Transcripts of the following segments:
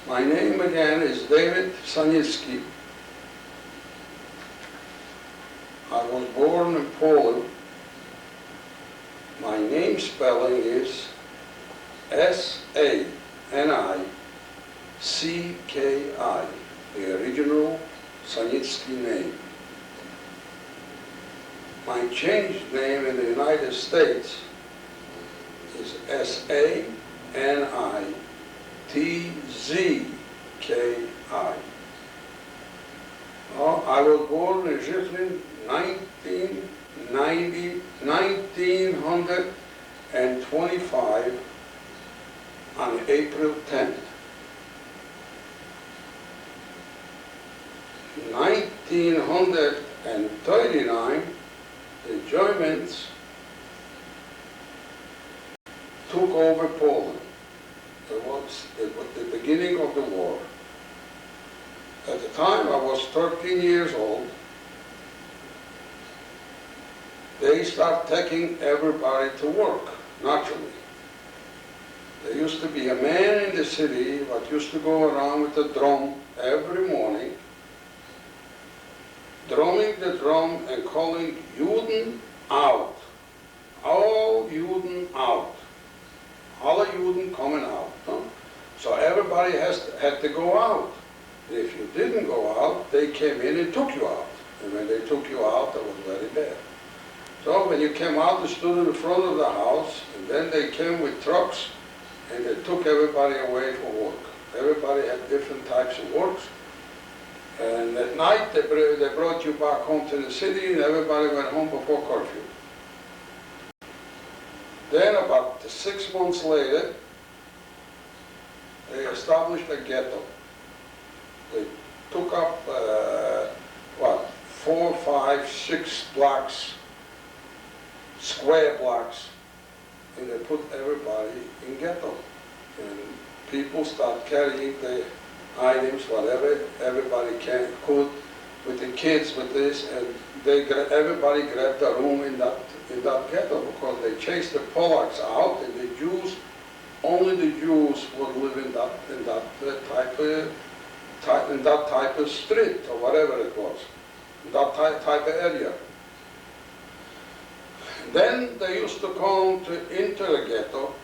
My name again is David Sanitzki. I was born in Poland. My name spelling is S-A-N-I-C-K-I, the original Sanitzki name. My changed name in the United States is S-A-N-I-T-Z-K-I. I was born in Zhitlin 1925 on April 10th. 1939, the Germans took over Poland. It was the beginning of the war. At the time I was 13 years old. They start taking everybody to work, naturally. There used to be a man in the city that used to go around with a drum every morning, drumming the drum and calling Juden out. All Juden out. Alle Juden coming out. Huh? So everybody had to go out. If you didn't go out, they came in and took you out. And when they took you out, that was very bad. So when you came out, you stood in the front of the house, and then they came with trucks, and they took everybody away for work. Everybody had different types of works. And at night, they brought you back home to the city, and everybody went home before curfew. Then about 6 months later, they established a ghetto. They took up, 4, 5, 6 blocks, square blocks, and they put everybody in ghetto. And people start carrying the items, whatever everybody could, with the kids, with this, and everybody grabbed a room in that ghetto because they chased the Polacks out, and the Jews, only the Jews would live in that type of street or whatever it was, that type of area. Then they used to come into the ghetto,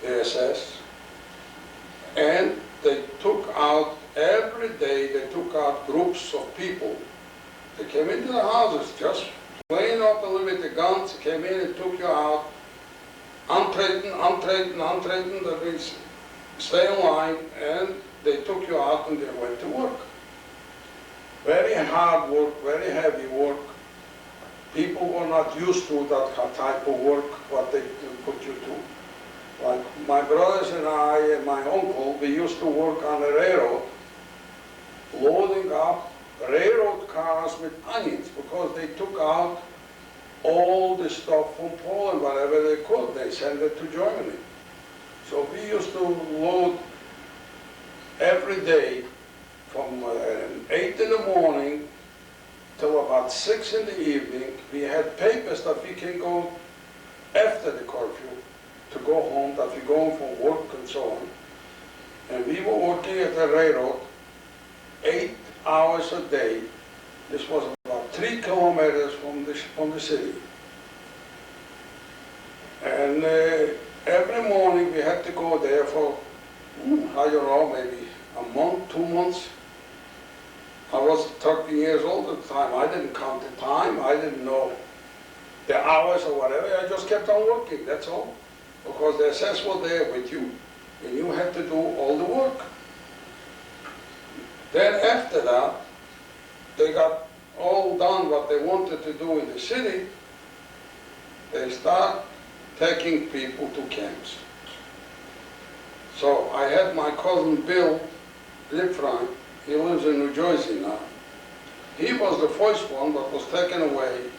the SS, and they took out, every day they took out groups of people. They came into the houses, just playing off the limit, the guns, came in and took you out, untreten, that means stay in line, and they took you out and they went to work. Very hard work, very heavy work. People were not used to that type of work, what they put you to. Like my brothers and I and my uncle, we used to work on the railroad, loading up railroad cars with onions, because they took out all the stuff from Poland, whatever they could. They sent it to Germany. So we used to load every day from 8 in the morning till about 6 in the evening. We had papers that we can go after the curfew to go home, that we go home from work and so on. And we were working at the railroad 8 hours a day. This was about 3 kilometers from the city. And every morning we had to go there for, I don't know, maybe a month, 2 months. I was 13 years old at the time. I didn't count the time. I didn't know the hours or whatever. I just kept on working, that's all. Because the SS was there with you, and you had to do all the work. Then after that, they got all done what they wanted to do in the city. They start taking people to camps. So I had my cousin Bill Lipfrein. He lives in New Jersey now. He was the first one that was taken away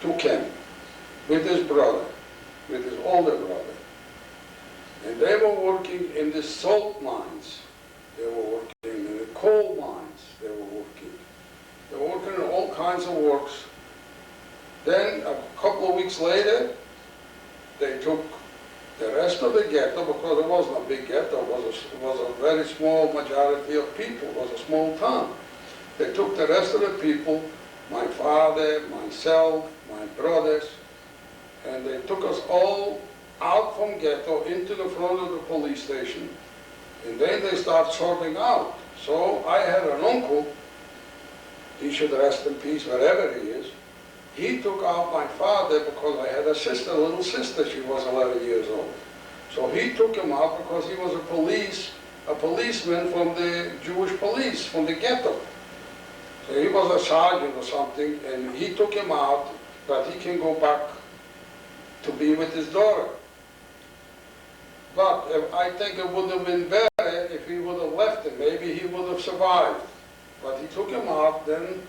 to camp with his brother, with his older brother. And they were working in the salt mines. They were working in the coal mines. They were working in all kinds of works. Then a couple of weeks later, they took The rest of the ghetto, because it wasn't a big ghetto, it was a very small majority of people, it was a small town. They took the rest of the people, my father, myself, my brothers, and they took us all out from ghetto into the front of the police station, and then they start sorting out. So I had an uncle, he should rest in peace wherever he is. He took out my father because I had a sister, a little sister, she was 11 years old. So he took him out because he was a policeman from the Jewish police, from the ghetto. So he was a sergeant or something, and he took him out that he can go back to be with his daughter. But I think it would have been better if he would have left him. Maybe he would have survived. But he took him out, then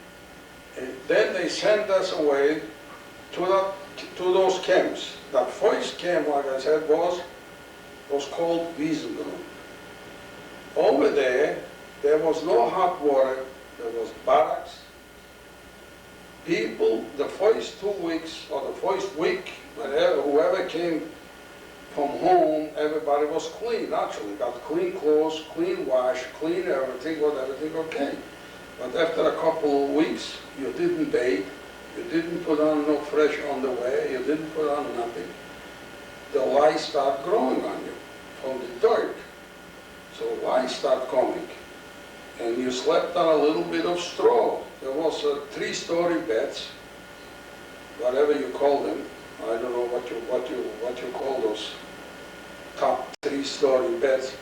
they sent us away to those camps. That first camp, like I said, was called Wiesengrund. Over there was no hot water, there was barracks. People, the first 2 weeks, or the first week, whoever came from home, everybody was clean, actually. Got clean clothes, clean wash, clean everything, was everything okay. But after a couple of weeks, you didn't bathe, you didn't put on no fresh underwear, you didn't put on nothing. The lice start growing on you from the dirt. So lice start coming. And you slept on a little bit of straw. There was 3-story beds, whatever you call them. I don't know what you call those top 3-story beds.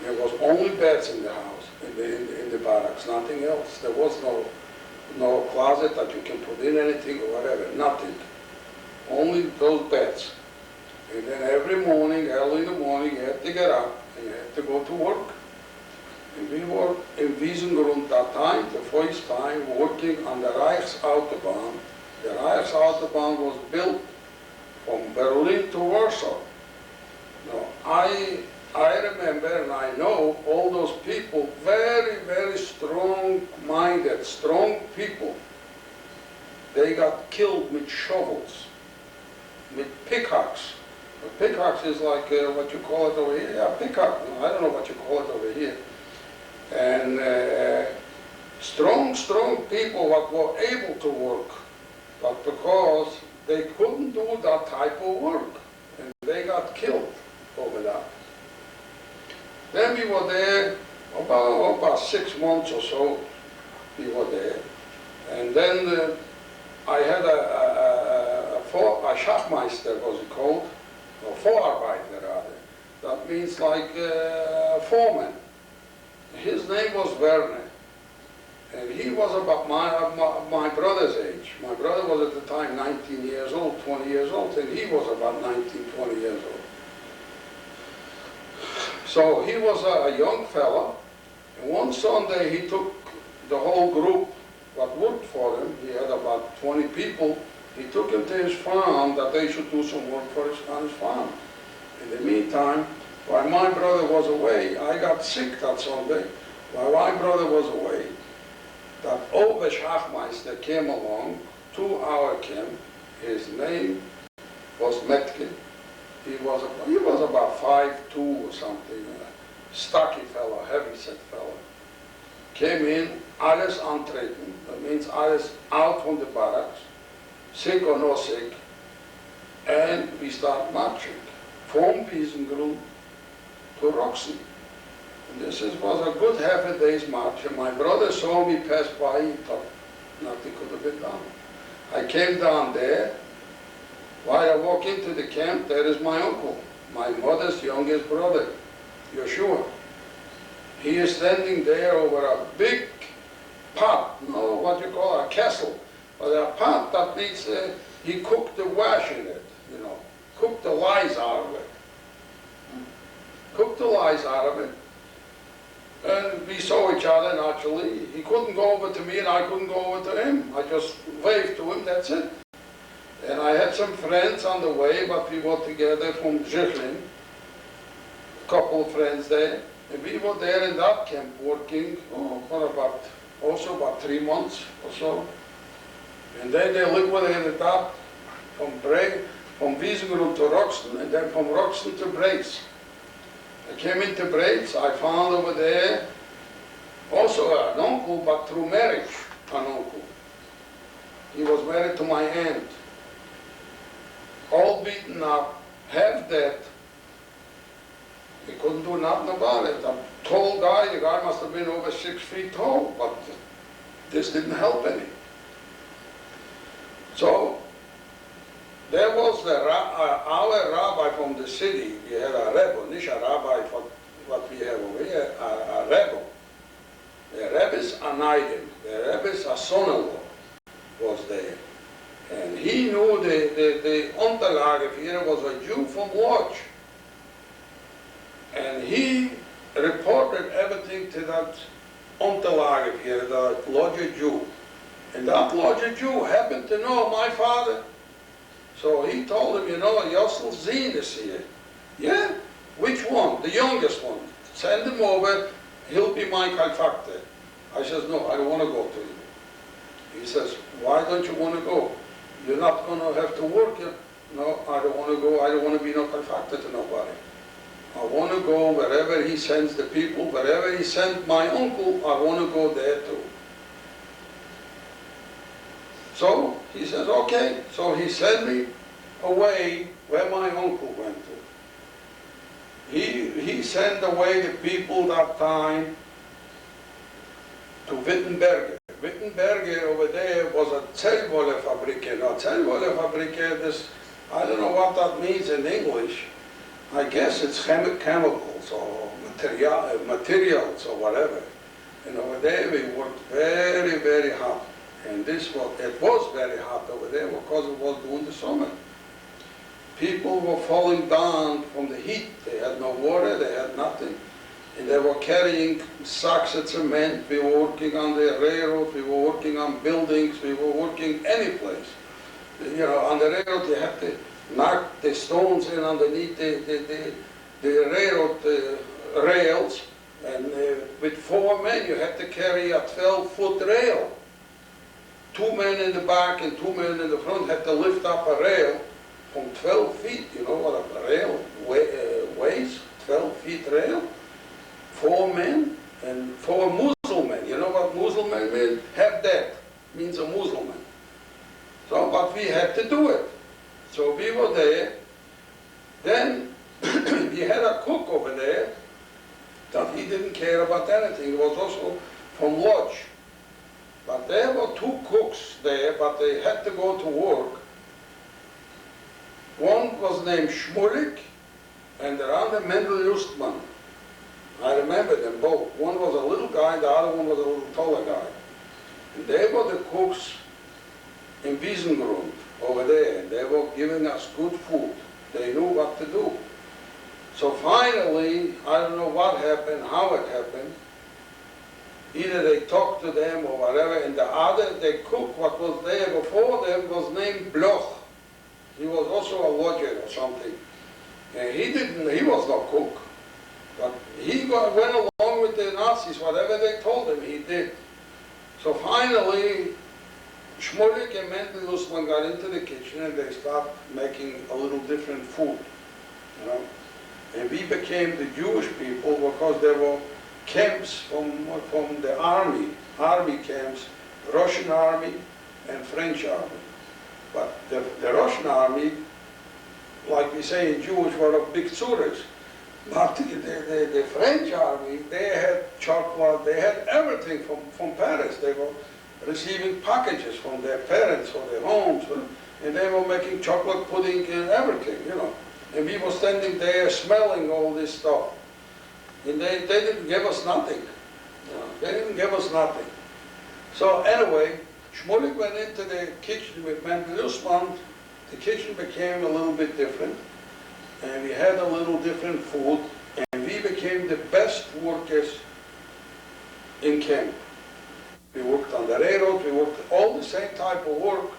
There was only beds in the house, in the barracks, nothing else. There was no closet that you can put in anything or whatever, nothing. Only those beds. And then every morning, early in the morning, you had to get up and you had to go to work. And we were in Wiesengrund that time, the first time, working on the Reichsautobahn. The Reichsautobahn was built from Berlin to Warsaw. Now, I remember and I know all those people, very, very strong-minded, strong people. They got killed with shovels, with pickaxe. A pickaxe is like what you call it over here. Yeah, pickaxe. No, I don't know what you call it over here. And strong people that were able to work, but because they couldn't do that type of work, and they got killed over that. Then we were there about 6 months or so. We were there, and then I had a Schachtmeister, was it called, or Vorarbeiter rather. That means like foreman. His name was Werner, and he was about my brother's age. My brother was at the time 19 years old, 20 years old, and he was about 19, 20 years old. So he was a young fella, and one Sunday he took the whole group that worked for him, he had about 20 people, he took him to his farm that they should do some work on his farm. In the meantime, while my brother was away, I got sick that Sunday. While my brother was away, that Oberschachtmeister came along to our camp. His name was Metke. He was about 5'2" or something, a stocky fellow, heavy-set fellow. Came in, alles antreten, that means alles out from the barracks, sick or no sick, and we start marching from Wiesengrund to Roxen. And this was a good half a day's march, and my brother saw me pass by, he thought nothing could have been done. I came down there. While I walk into the camp, there is my uncle, my mother's youngest brother, Yeshua. He is standing there over a big pot, no, what you call a kettle, but a pot that needs, he cooked the wash in it, you know, cooked the lice out of it. Cooked the lice out of it. And we saw each other naturally. He couldn't go over to me and I couldn't go over to him. I just waved to him, that's it. And I had some friends on the way, but we were together from Zichlin, a couple of friends there. And we were there in that camp working for about 3 months or so. And then they liquidated that from from Wiesengrund to Roxton, and then from Roxton to Brace. I came into Brace, I found over there also an uncle, but through marriage, an uncle. He was married to my aunt. All beaten up, half dead. He couldn't do nothing about it. A tall guy, the guy must have been over 6 feet tall, but this didn't help any. So there was our rabbi from the city. We had a rebbe, not a rabbi for what we have over here, a rebbe. The rebbe's anidim, the rebbe's son-in-law was there. And he knew the Unterlage here was a Jew from Lodz. And he reported everything to that Unterlage here, the Lodz Jew. And that Lodz Jew happened to know my father. So he told him, you know, Yossel Zin is here. Yeah? Which one? The youngest one. Send him over, he'll be my kalfakte. I says, no, I don't want to go to him. He says, why don't you want to go? You're not going to have to work. No, I don't want to go. I don't want to be no kalfakte to nobody. I want to go wherever he sends the people, wherever he sent my uncle, I want to go there too. So he says, okay. So he sent me away where my uncle went to. He sent away the people that time to Wittenberge. Wittenberge over there was a Zellwolle-Fabrik. Now, Zellwolle-Fabrik, this, I don't know what that means in English. I guess it's chemicals or materials or whatever. And over there we worked very, very hard. And it was very hot over there because it was during the summer. People were falling down from the heat. They had no water, they had nothing. And they were carrying sacks of cement. We were working on the railroad, we were working on buildings, we were working any place. You know, on the railroad you have to knock the stones in underneath the railroad rails. And with 4 men you had to carry a 12-foot rail. 2 men in the back and 2 men in the front had to lift up a rail from 12 feet. You know what a rail weighs? 12 feet rail. 4 men and 4 Muslims. You know what Muslim means? Have that. Means a Muslim. So, but we had to do it. So we were there. Then we had a cook over there that he didn't care about anything. He was also from Lodz. But there were 2 cooks there, but they had to go to work. One was named Shmulik, and the other Mendel Justman. I remember them both. One was a little guy, the other one was a little taller guy. And they were the cooks in Wiesengrund over there, and they were giving us good food. They knew what to do. So finally, I don't know what happened, how it happened. Either they talked to them or whatever, and the cook, what was there before them, was named Bloch. He was also a lodger or something. And he was no cook. But he went along with the Nazis, whatever they told him, he did. So finally, Shmulik and Mendel Usman got into the kitchen and they started making a little different food, you know. And we became the Jewish people because there were camps from the army camps, Russian army and French army. But the Russian army, like we say in Jewish, were a big tsuras. But the French army, they had chocolate, they had everything from Paris. They were receiving packages from their parents or their homes, and they were making chocolate pudding and everything, you know. And we were standing there smelling all this stuff. And they didn't give us nothing. You know, they didn't give us nothing. So anyway, Shmulik went into the kitchen with Mendel Usman. The kitchen became a little bit different. And we had a little different food. And we became the best workers in camp. We worked on the railroad, we worked all the same type of work.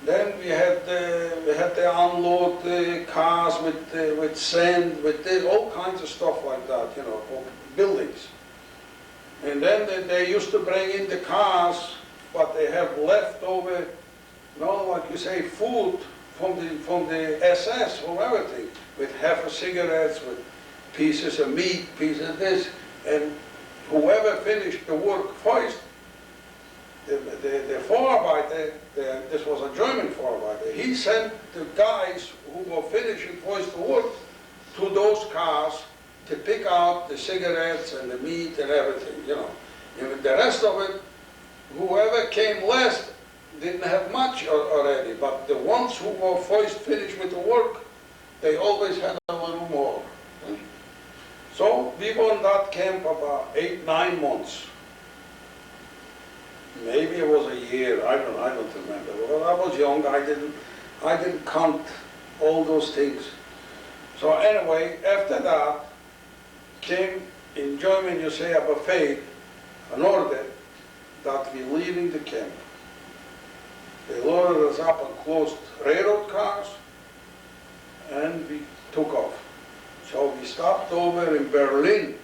Then we had to unload the cars with sand, with all kinds of stuff like that, you know, buildings. And then they used to bring in the cars, but they have leftover, you know, like you say, food from the SS, from everything, with half of cigarettes, with pieces of meat, pieces of this, and whoever finished the work first, the Vorarbeiter, this was a German Vorarbeiter, he sent the guys who were finishing first the work to those cars to pick out the cigarettes and the meat and everything, you know. And the rest of it, whoever came last didn't have much already, but the ones who were first finished with the work, they always had a little more. So we were in that camp about 8-9 months. Maybe it was a year, I don't remember. Well, I was young, I didn't count all those things. So anyway, after that, came in German you say a buffet, an order that we leaving the camp. They loaded us up on closed railroad cars and we took off. So we stopped over in Berlin,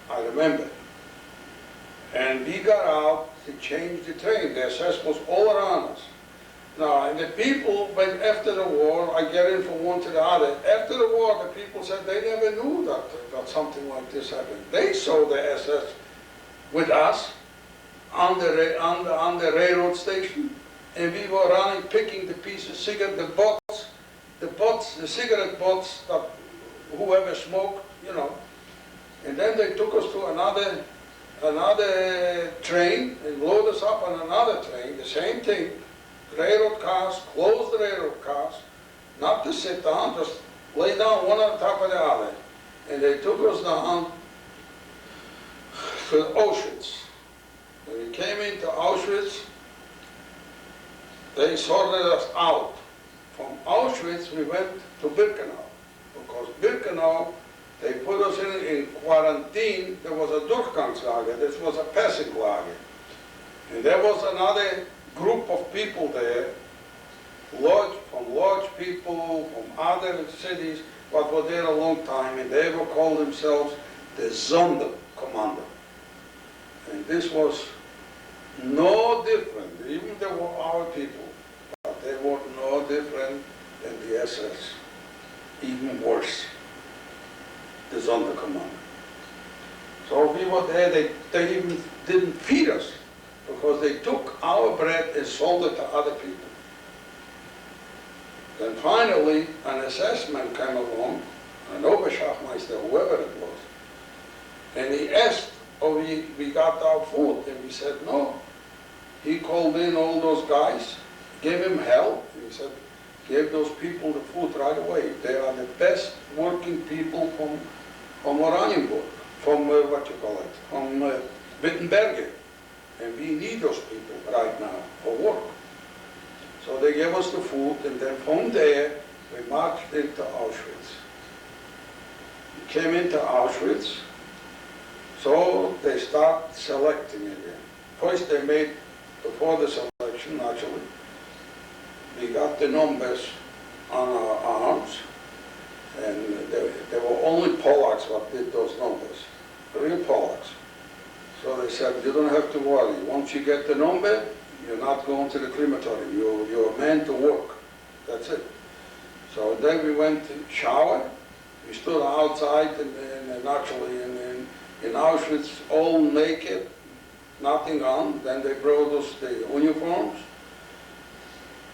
I remember. And we got out to change the train. The SS was all around us. Now, and the people, went after the war, I get in from one to the other. After the war, the people said they never knew that something like this happened. They saw the SS with us on the railroad station, and we were running, picking the pieces, cigarette, the cigarette butts that whoever smoked, you know. And then they took us to another train and loaded us up on another train, the same thing. Railroad cars, closed railroad cars, not to sit down, just lay down one on top of the other. And they took us down to Auschwitz. When we came into Auschwitz, they sorted us out. From Auschwitz, we went to Birkenau, because Birkenau, they put us in quarantine. There was a Durchgangslager, this was a passing lager. And there was another group of people there, from Lodz people, from other cities, but were there a long time, and they were called themselves the Sonderkommando. And this was no different, even they were our people, but they were no different than the SS, even worse, the Sonderkommando. So we were there, they even didn't feed us, because they took our bread and sold it to other people. Then finally, an SS man came along, an Oberschaftmeister, whoever it was, and he asked, oh, we got our food, and we said no. He called in all those guys, gave him hell, and he said, give those people the food right away. They are the best working people from Oranienburg, from from Wittenberge. And we need those people right now for work. So they gave us the food, and then from there, we marched into Auschwitz. We came into Auschwitz, so they start selecting again. First they made, before the selection, actually, we got the numbers on our arms, and there were only Polacks that did those numbers, real Polacks. So they said, you don't have to worry. Once you get the number, you're not going to the crematorium. You're meant to work. That's it. So then we went to shower. We stood outside and actually in Auschwitz, all naked, nothing on. Then they brought us the uniforms.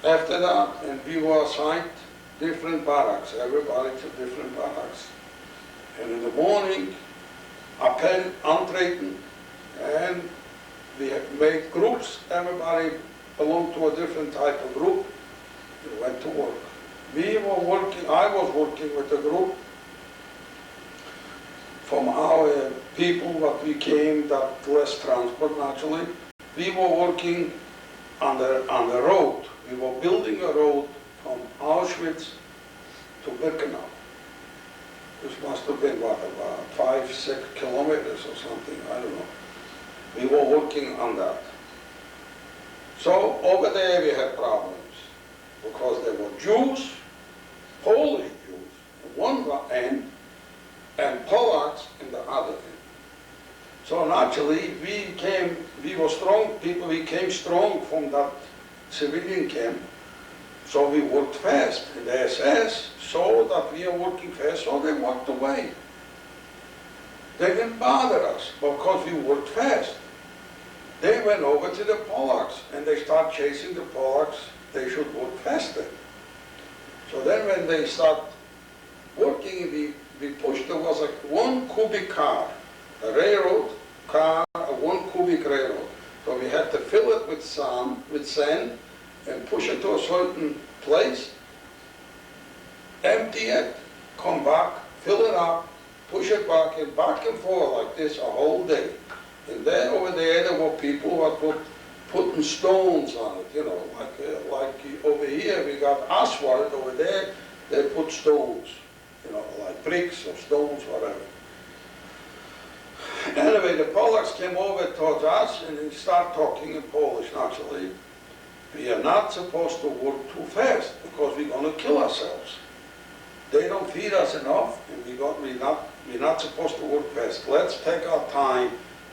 After that, and we were assigned different barracks, everybody to different barracks. And in the morning, Appell antreten, and we made groups, everybody belonged to a different type of group, we went to work. We were working, I was working with a group from our people that we came, that less transport naturally. We were working on the road. We were building a road from Auschwitz to Birkenau. This must have been, what, about 5-6 kilometers or something, I don't know. We were working on that. So over there we had problems, because there were Jews, Polish Jews, on one end, and Polacks in the other end. So naturally we were strong people, we came strong from that civilian camp. So we worked fast. And the SS saw that we are working fast, so they walked away. They didn't bother us because we worked fast. They went over to the Polacks and they started chasing the Polacks. They should work faster. So then when they start working, we pushed, there was like 1 cubic car, a railroad car, a 1 cubic railroad. So we had to fill it with sand, and push it to a certain place, empty it, come back, fill it up, push it back and forth like this a whole day. And then over there were people who were putting stones on it, you know, like over here we got asphalt, over there they put stones, you know, like bricks or stones, whatever. Anyway, the Polacks came over towards us and they started talking in Polish naturally. We are not supposed to work too fast because we're going to kill ourselves. They don't feed us enough and we're not supposed to work fast. Let's take our time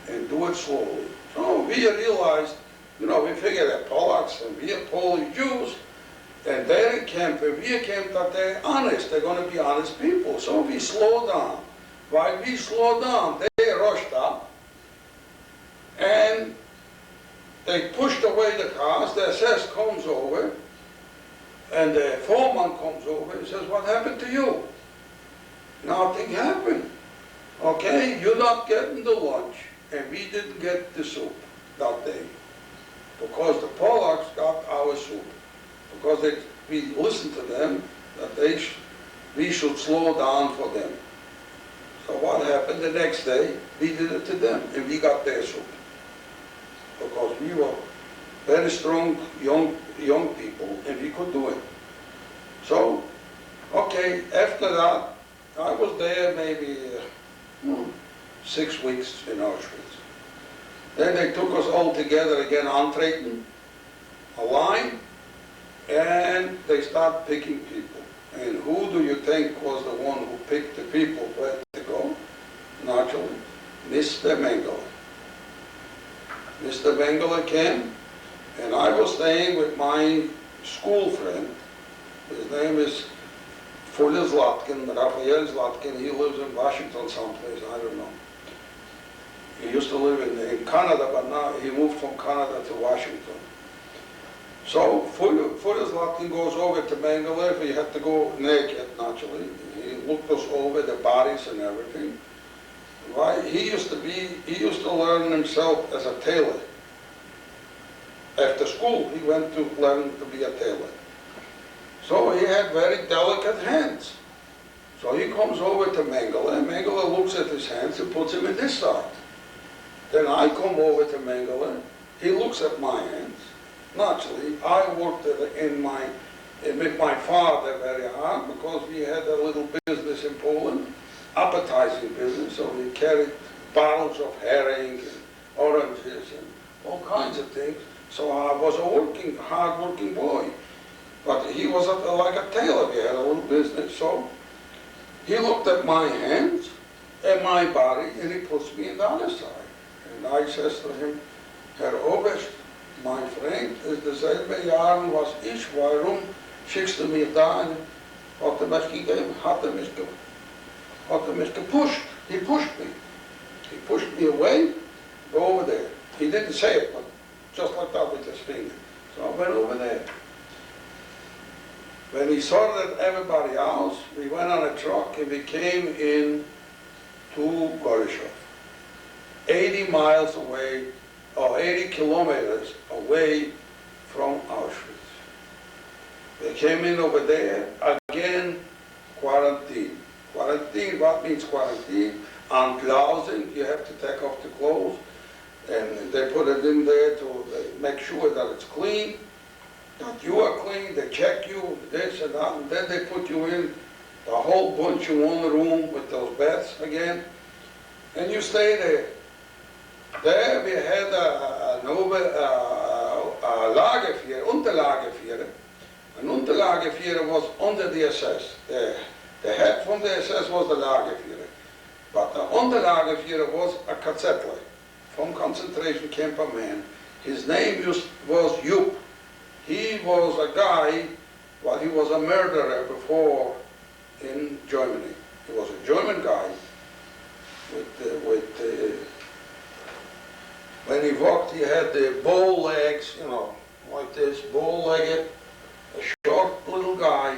and do it slowly. So we realized, you know, we figured that Polacks and we are Polish Jews, and they're in camp, and we are camp that they're honest, they're going to be honest people. So we slowed down. While we slowed down, they rushed up, and they pushed away the cars. The SS comes over, and the foreman comes over and says, "What happened to you?" Nothing happened. Okay, you're not getting the lunch, and we didn't get the soup that day. Because the Polacks got our soup. Because we listened to them, that we should slow down for them. So what happened the next day? We did it to them, and we got their soup. Because we were very strong young people, and we could do it. So, okay, after that, I was there maybe 6 weeks in Auschwitz. Then they took us all together again on Trayton, a line, and they started picking people. And who do you think was the one who picked the people where to go? Naturally, Mr. Mengele. Mr. Mengele came, and I was staying with my school friend. His name is Fuller Zlatkin, Raphael Zlatkin. He lives in Washington someplace, I don't know. He used to live in Canada, but now he moved from Canada to Washington. So Fuller Zlatkin goes over to Mengele. We had to go naked, naturally. He looked us over, the bodies and everything. Why? He used to learn himself as a tailor. After school, he went to learn to be a tailor. So he had very delicate hands. So he comes over to Mengele. Mengele looks at his hands and puts them in this side. Then I come over to Mengele. He looks at my hands. Naturally, I worked with my father very hard because we had a little business in Poland, appetizing business. So we carried bottles of herring and oranges and all kinds of things. So I was a hard-working boy. But he was like a tailor. We had a little business. So he looked at my hands and my body, and he puts me in the other side. And I says to him, Herr Oberst, mein Freund, ist derselbe Jahren, was ich, warum schickst du mir da einen, hat mich gegeben, hat mich gepusht. He pushed me. He pushed me away, go over there. He didn't say it, but just like that with his finger. So I went over there. When he sorted everybody else, we went on a truck and we came in to Gorishov. 80 miles away, or 80 kilometers away from Auschwitz. They came in over there, again, quarantine. Quarantine, what means quarantine? Unclothing, you have to take off the clothes, and they put it in there to make sure that it's clean, that you are clean, they check you, this and that, and then they put you in the whole bunch in one room with those beds again, and you stay there. There we had a Lagerführer, Unterlagerführer. An Unterlagerführer was under the SS. The head from the SS was the Lagerführer. But the Unterlagerführer was a Kazetler from concentration camp man. His name was Jupp. He was a guy Well, he was a murderer before in Germany. He was a German guy when he walked, he had the bow legs, you know, like this, bow-legged, a short little guy.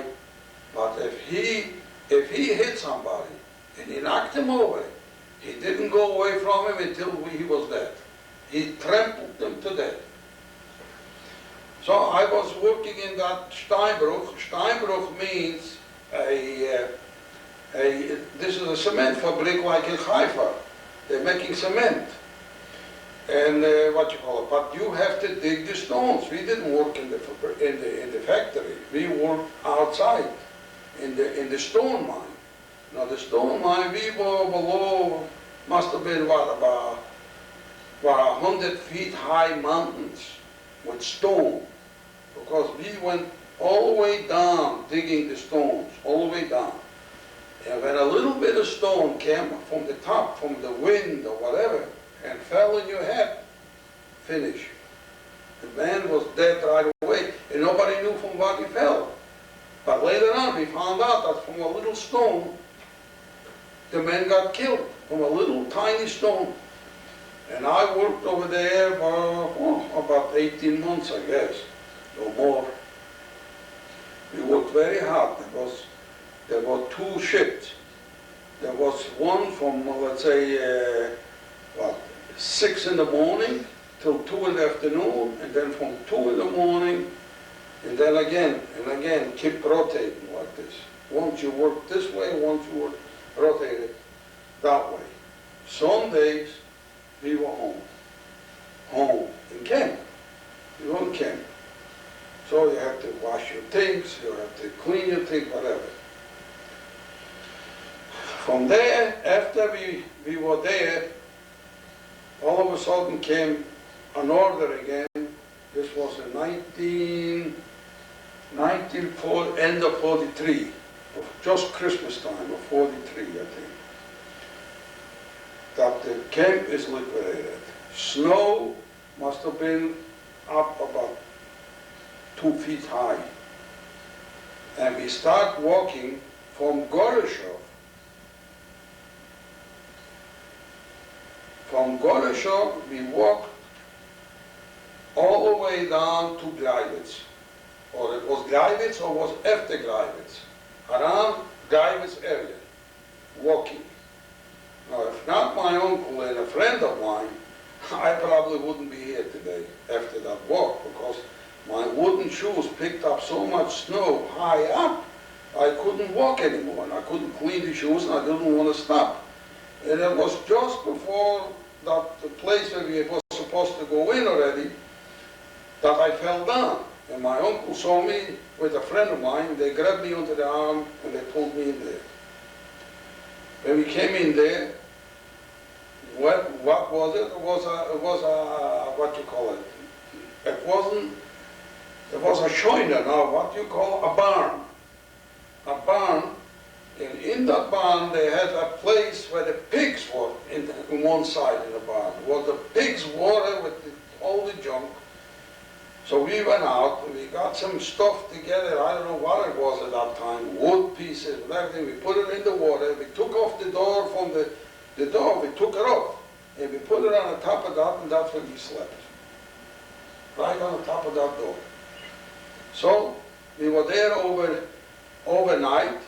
But if he hit somebody and he knocked him over, he didn't go away from him until he was dead. He trampled them to death. So I was working in that Steinbruch. Steinbruch means this is a cement fabric like in Haifa. They're making cement. And what you call it, but you have to dig the stones. We didn't work in the factory. We worked outside in the stone mine. Now the stone mine, we were below, must have been what, about 100 feet high mountains with stone, because we went all the way down digging the stones, all the way down. And when a little bit of stone came from the top, from the wind or whatever, and fell in your head, finish. The man was dead right away, and nobody knew from what he fell. But later on, we found out that from a little stone, the man got killed, from a little tiny stone. And I worked over there for about 18 months, I guess, or more. We worked very hard because there were two shifts. There was one from, let's say, 6 in the morning till 2 in the afternoon, and then from 2 in the morning, and then again and again, keep rotating like this. Once you work this way, once you work rotated that way. Some days we were home in camp. You were in camp. So you have to wash your things, you have to clean your things, whatever. From there, after we were there, all of a sudden came an order again. This was in end of 43, just Christmas time of 43, I think, that the camp is liquidated. Snow must have been up about 2 feet high. And we start walking from Goroshev. From Goroshev, we walked all the way down to Gleiwitz. Or it was Gleiwitz or was after Gleiwitz. Around Gleiwitz area, walking. Now, if not my uncle and a friend of mine, I probably wouldn't be here today after that walk, because my wooden shoes picked up so much snow high up, I couldn't walk anymore, and I couldn't clean the shoes, and I didn't want to stop. And it was just before that the place where we were supposed to go in already, that I fell down. And my uncle saw me with a friend of mine. They grabbed me under the arm and they pulled me in there. When we came in there, what was it? It was a what you call it? It was a shoiner, now what you call a barn. A barn, and in that barn they had a place where the pigs were in one side in the barn. It was the pigs' water with all the junk. So we went out, and we got some stuff together, I don't know what it was at that time, wood pieces and everything. We put it in the water, we took off the door from the door, we took it off, and we put it on the top of that, and that's where we slept. Right on the top of that door. So we were there overnight.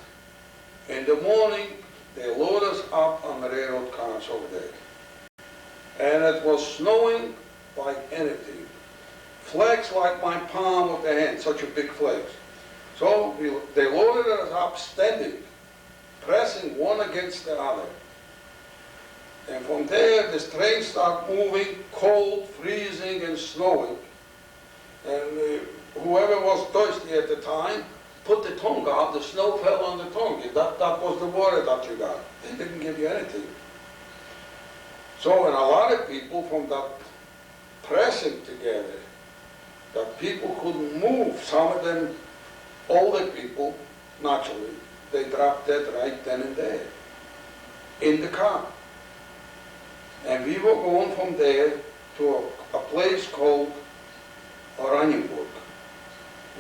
In the morning, they loaded us up on the railroad cars over there. And it was snowing like anything. Flakes like my palm of the hand, such a big flakes. So they loaded us up standing, pressing one against the other. And from there, the train started moving, cold, freezing, and snowing. And whoever was thirsty at the time put the tongue out, the snow fell on the tongue. That was the water that you got. They didn't give you anything. So, and a lot of people from that pressing together, that people couldn't move. Some of them, older people, naturally, they dropped dead right then and there, in the car. And we were going from there to a place called Oranienburg.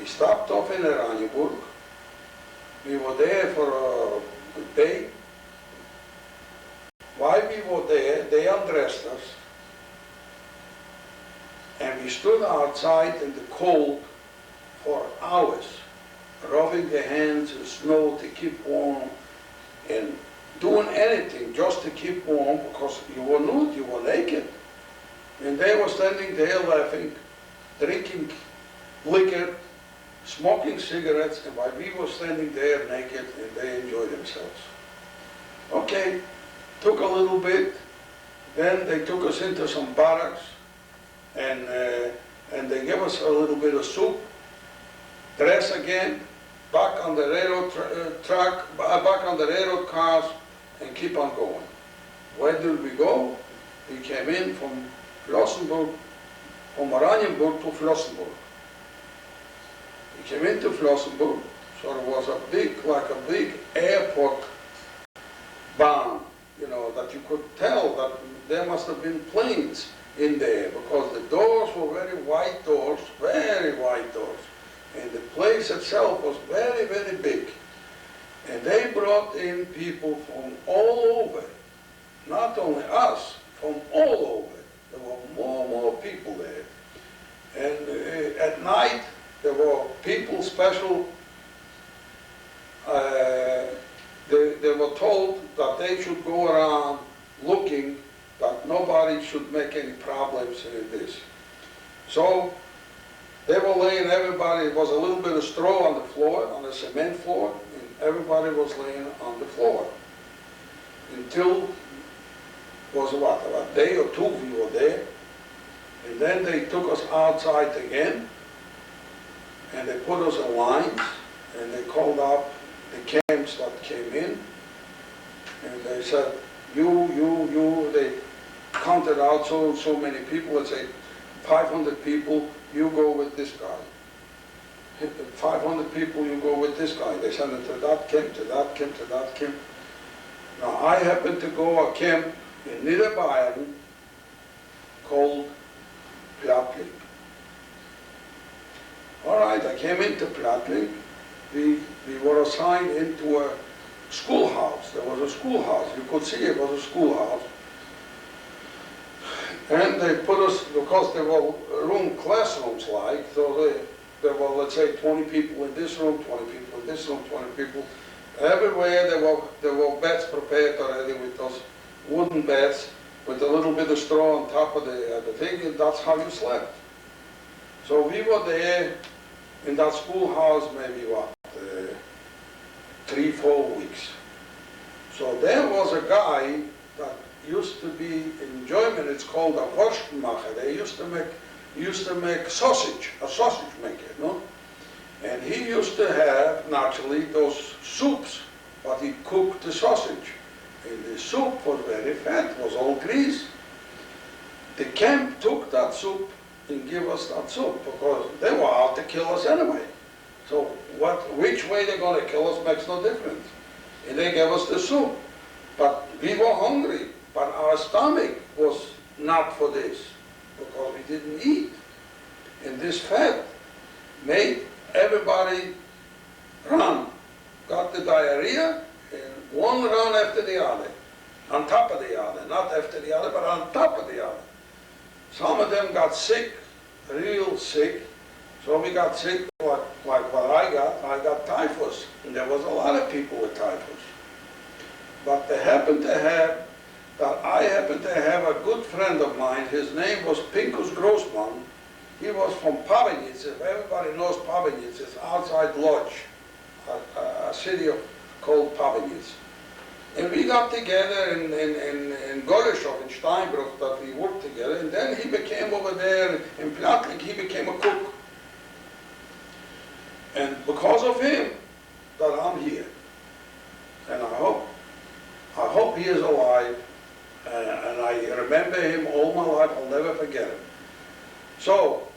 We stopped off in Oranienburg. We were there for a day. While we were there, they undressed us. And we stood outside in the cold for hours, rubbing their hands in snow to keep warm and doing anything just to keep warm because you were nude, you were naked. And they were standing there laughing, drinking liquor, smoking cigarettes, and while we were standing there naked and they enjoyed themselves. Okay, took a little bit, then they took us into some barracks and they gave us a little bit of soup, dress again, back on the railroad back on the railroad cars, and keep on going. Where did we go? We came in from Flossenburg, from Oranienburg to Flossenburg. We came into Flossenburg, so it was a big, like a big airport barn, you know, that you could tell that there must have been planes in there because the doors were very wide doors, and the place itself was very, very big. And they brought in people from all over, not only us, from all over. There were more and more people there. And at night, there were people special, they were told that they should go around looking that nobody should make any problems in this. So they were laying everybody, it was a little bit of straw on the floor, on the cement floor, and everybody was laying on the floor. Until, was what, a day or two we were there. And then they took us outside again, and they put us in lines, and they called up the camps that came in, and they said, you, they counted out so many people, let's say 500 people, you go with this guy. 500 people, you go with this guy. They sent it to that camp, to that camp, to that camp. Now, I happened to go a camp in Niederbayern called Plattling. All right, I came into Plattling. We were assigned into a schoolhouse. There was a schoolhouse. You could see it was a schoolhouse. And they put us, because there were classrooms like, so there were, let's say, 20 people in this room, 20 people in this room, 20 people. Everywhere there were beds prepared already with those wooden beds with a little bit of straw on top of the thing, and that's how you slept. So we were there in that schoolhouse maybe, what, 3-4 weeks. So there was a guy that used to be, in German it's called a Wurstmacher. They used to make sausage, a sausage maker, no? And he used to have, naturally, those soups, but he cooked the sausage. And the soup was very fat, was all grease. The camp took that soup and gave us that soup because they were out to kill us anyway. So which way they're going to kill us makes no difference. And they gave us the soup. But we were hungry, but our stomach was not for this because we didn't eat. And this fat made everybody run, got the diarrhea, and one run after the other, on top of the other, not after the other, but on top of the other. Some of them got sick, real sick, so we got sick like what I got typhus, and there was a lot of people with typhus. But I happened to have a good friend of mine, his name was Pinkus Grossman. He was from Pavenice. Everybody knows Pavenice. It's outside Lodz, a city called Pavenice. And we got together in Goleshov, in Steinbruch, that we worked together. And then he became over there in Plattling, he became a cook. And because of him, that I'm here. And I hope he is alive. And I remember him all my life. I'll never forget him. So,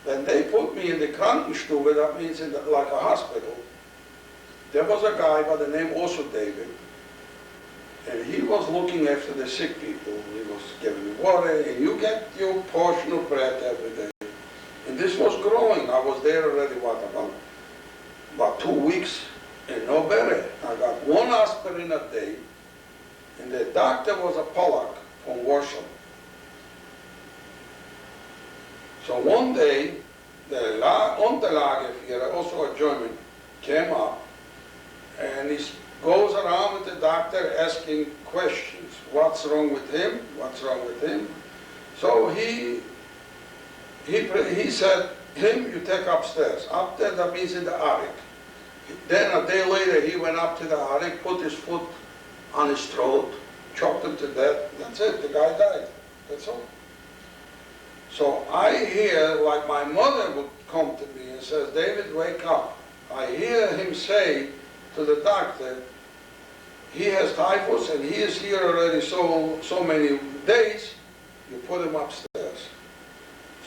when they put me in the Krankenstube, that means like a hospital, there was a guy by the name also David, and he was looking after the sick people. He was giving me water, and you get your portion of bread every day. And And this was growing. I was there already, what, about 2 weeks, and no better. I got 1 aspirin a day, and the doctor was a Polak from Warsaw. So one day, the Unterlageführer, also a German, came up, and he goes around with the doctor asking questions. What's wrong with him? What's wrong with him? So he said, him you take upstairs. Up there, that means in the attic. Then a day later, he went up to the attic, put his foot on his throat, choked him to death. That's it, the guy died. That's all. So I hear, like my mother would come to me and says, David, wake up. I hear him say to the doctor, he has typhus and he is here already so many days, you put him upstairs.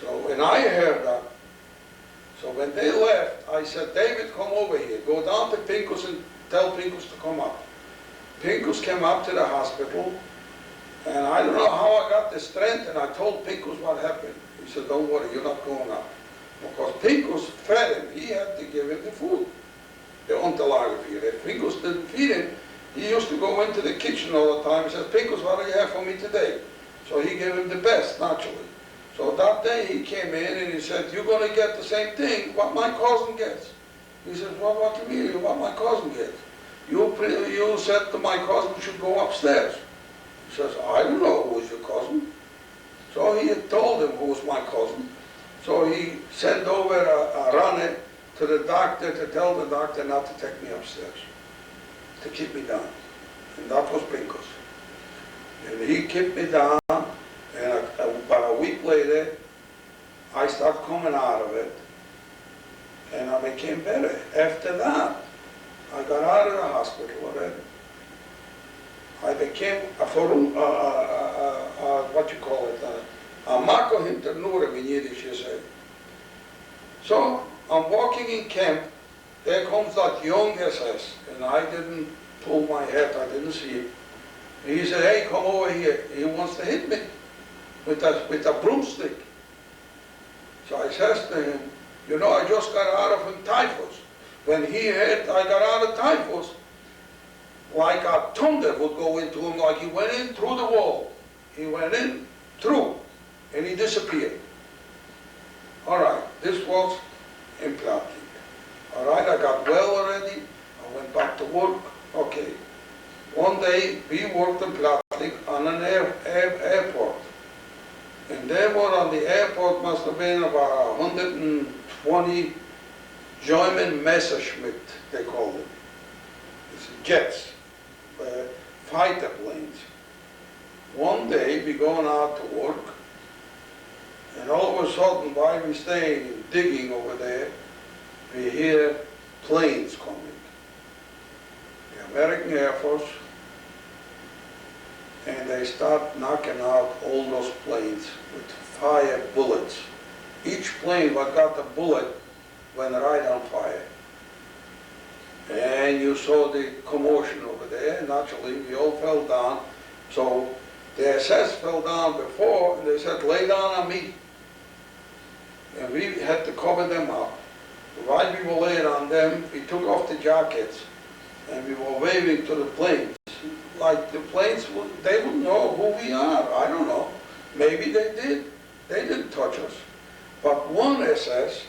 So, and I heard that. So when they left, I said, David, come over here. Go down to Pinkus and tell Pinkus to come up. Pinkus came up to the hospital, and I don't know how I got the strength, and I told Pinkus what happened. He said, don't worry, you're not going up. Because Pinkus fed him. He had to give him the food, the Unterlageführer. If Pinkus didn't feed him, he used to go into the kitchen all the time. He said, Pinkus, what do you have for me today? So he gave him the best, naturally. So that day he came in and he said, you're going to get the same thing what my cousin gets. He said, well, what do you mean, what my cousin gets? You said that my cousin should go upstairs. He says, I don't know who is your cousin. So he had told him who was my cousin. So he sent over a runner to the doctor to tell the doctor not to take me upstairs, to keep me down. And that was Pinkus. And he kept me down, and about a week later, I started coming out of it, and I became better. After that, I got out of the hospital already. I became what you call it, a Mako hinter Nurem in Yiddish, you say. So I'm walking in camp, there comes that young SS, and I didn't pull my head, I didn't see him. And he said, hey, come over here. He wants to hit me with a broomstick. So I says to him, you know, I just got out of typhus. When he heard I got out of typhus, like a thunder would go into him, like he went in through the wall. He went in, through, and he disappeared. All right, this was in Platnik. All right, I got well already. I went back to work. Okay. One day, we worked in Platnik on an airport. And there were on the airport, must have been about 120 German Messerschmitt, they called them. It's jets, fighter planes. One day, we going out to work, and all of a sudden, while we staying and digging over there, we hear planes coming. The American Air Force, and they start knocking out all those planes with fire bullets. Each plane what got the bullet went right on fire. And you saw the commotion over there. Naturally, we all fell down. So the SS fell down before, and they said, lay down on me. And we had to cover them up. While we were laying on them, we took off the jackets, and we were waving to the planes. Like the planes, they would know who we are. I don't know. Maybe they did. They didn't touch us. But one SS,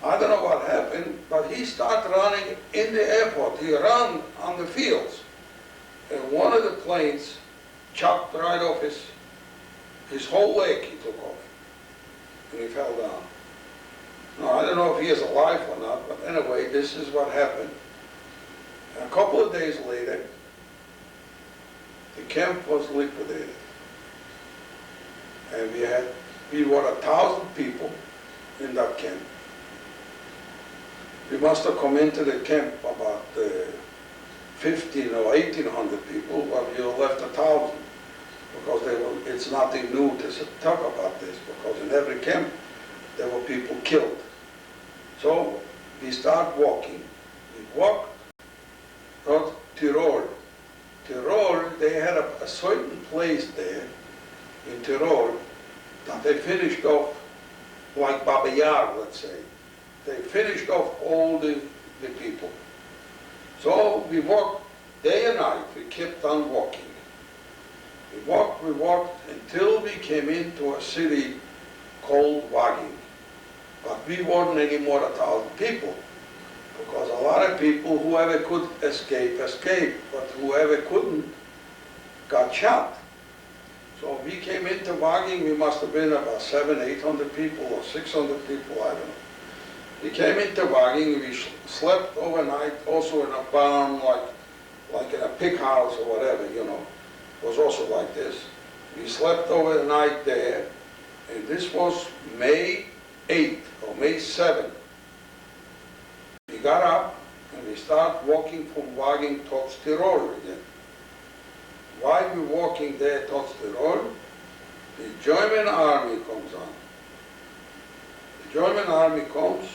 I don't know what happened, but he started running in the airport. He ran on the fields. And one of the planes chopped right off his whole leg he took off. And he fell down. Now, I don't know if he is alive or not, but anyway, this is what happened. And a couple of days later, the camp was liquidated. And we were 1,000 people in that camp. We must have come into the camp about 1,500 or 1,800 people, but we left 1,000 because it's nothing new to talk about this, because in every camp there were people killed. So we start walking. We walked to Tyrol. Tyrol, they had a certain place there in Tyrol that they finished off like Baba Yar, let's say. They finished off all the people. So we walked day and night. We kept on walking. We walked until we came into a city called Waging. But we weren't any more than 1,000 people, because a lot of people, whoever could escape, escaped, but whoever couldn't got shot. So we came into Waging, we must have been about 700, 800 people or 600 people, I don't know. We came into Waging, we slept overnight also in a barn, like in a pig house or whatever, you know. It was also like this. We slept overnight there, and this was May 8th or May 7th. We got up and we started walking from Waging towards Tirol again. While we were walking there towards Tirol, the German army comes on. The German army comes,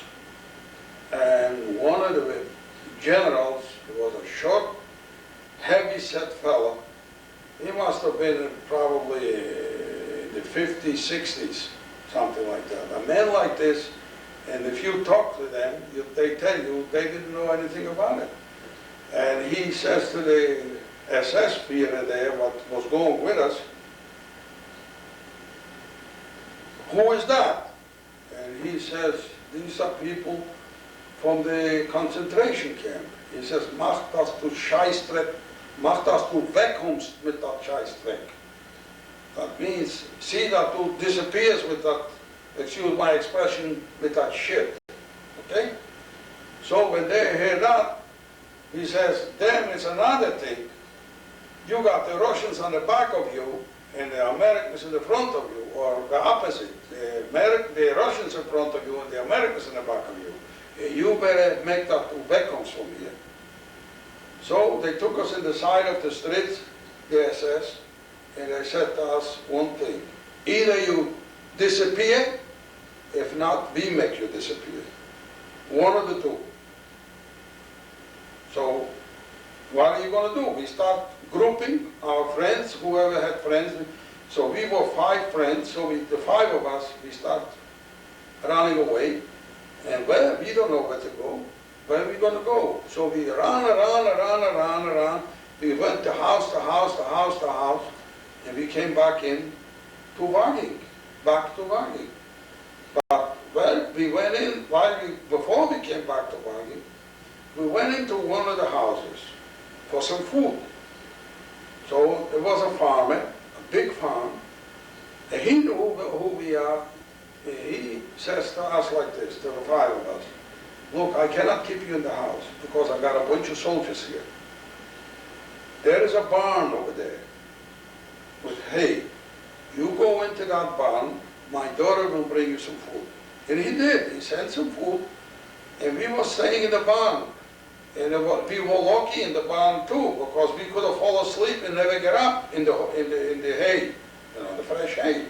and one of the generals was a short, heavy-set fellow. He must have been probably in the 50s, 60s, something like that. A man like this, and if you talk to them, they tell you they didn't know anything about it. And he says to the SS Führer there, what was going with us, "Who is that?" And he says, "These are people from the concentration camp." He says, "Mach das du Scheißdreck, mach das du wegkommst mit dat Scheißdreck." That means, see that du disappears with that, excuse my expression, with that shit. Okay? So when they hear that, he says, then it's another thing. You got the Russians on the back of you, and the Americans in the front of you, or the opposite. The Russians in front of you, and the Americans in the back of you. You better make that two wegkomst from here. So they took us in the side of the street, the SS, and they said to us one thing: either you disappear, if not, we make you disappear. One of the two. So what are you going to do? We start grouping our friends, whoever had friends. So we were 5 friends, so the 5 of us, we start running away. And well, we don't know where to go. Where are we going to go? So we ran. We went to house to house to house to house, and we came back in to Waging, back to Waging. But, well, we went in, before we came back to Waging, we went into one of the houses for some food. So there was a farmer, a big farm, and he knew who we are. He says to us like this, to the 5 of us, "Look, I cannot keep you in the house because I got a bunch of soldiers here. There is a barn over there with hay. You go into that barn, my daughter will bring you some food." And he did. He sent some food, and we were staying in the barn. And we were lucky in the barn too, because we could have fallen asleep and never get up in the hay, you know, the fresh hay.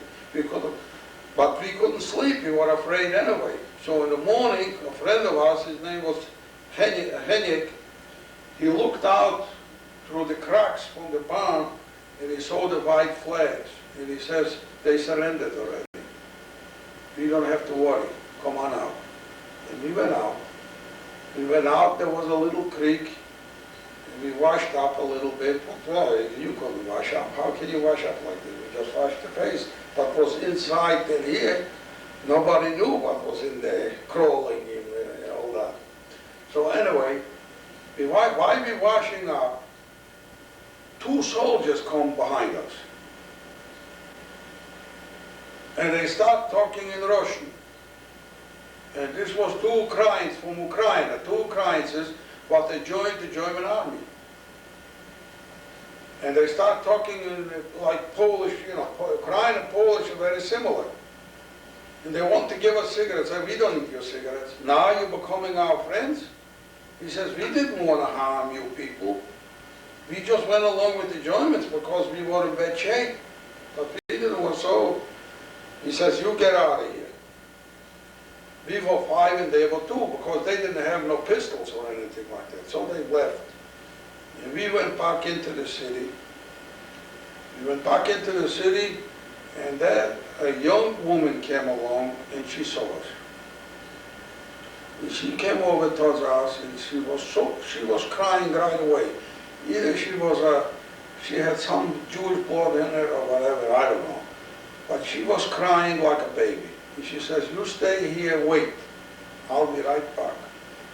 But we couldn't sleep. We were afraid anyway. So in the morning, a friend of ours, his name was Henrik, he looked out through the cracks from the barn, and he saw the white flags. And he says, "They surrendered already. We don't have to worry. Come on out." And we went out. We went out, there was a little creek, and we washed up a little bit. But, well, you couldn't wash up. How can you wash up like this? We just washed the face. What was inside in here, nobody knew what was in there, crawling and all that. So anyway, while we were washing up, 2 soldiers come behind us. And they start talking in Russian. And this was 2 Ukrainians from Ukraine. 2 Ukrainians, but they joined the German army. And they start talking in like Polish, you know, Ukraine and Polish are very similar. And they want to give us cigarettes. I say, "We don't need your cigarettes. Now you're becoming our friends?" He says, "We didn't want to harm you people. We just went along with the Germans because we were in bad shape. But we didn't want so." He says, "You get out of here." We were 5 and they were 2 because they didn't have no pistols or anything like that. So they left. And we went back into the city. We went back into the city, And then a young woman came along and she saw us. And she came over towards us and she was crying right away. Either she had some Jewish blood in her or whatever, I don't know. But she was crying like a baby. And she says, you stay here, wait. I'll be right back.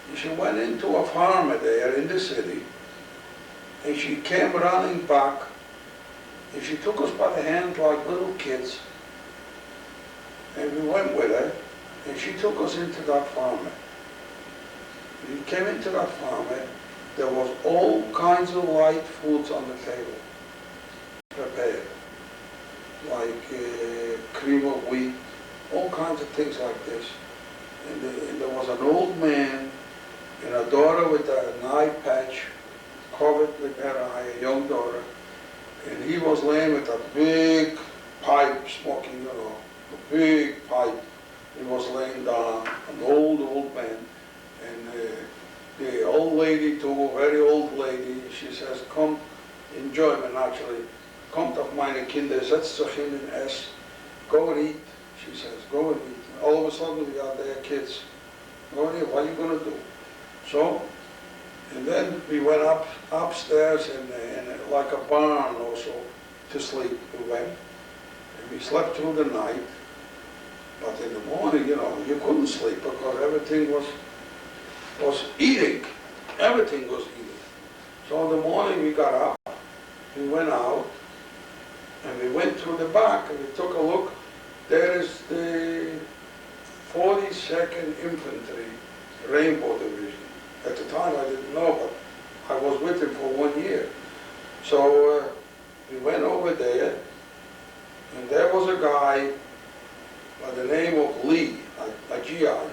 And she went into a farmer there in the city. And she came running back. And she took us by the hand like little kids. And we went with her. And she took us into that farmer. We came into that farmer. There was all kinds of light foods on the table, prepared, like cream of wheat, all kinds of things like this. And there was an old man and a daughter with an eye patch covered with her eye, a young daughter, and he was laying with a big pipe, smoking, a big pipe. He was laying down, an old man, and the old lady too, very old lady, she says, come, in German actually, kommt auf meine Kinder, setzt sich hin und ess, go and eat, she says, go and eat. All of a sudden we got their kids, go and eat, what are you going to do? So, and then we went upstairs in like a barn also to sleep, we went, and we slept through the night, but in the morning, you couldn't sleep because everything was eating. Everything was eating. So in the morning we got up, we went out, and we went through the back and we took a look. There is the 42nd Infantry Rainbow Division. At the time I didn't know, but I was with him for 1 year. So we went over there, and there was a guy by the name of Lee, a GI.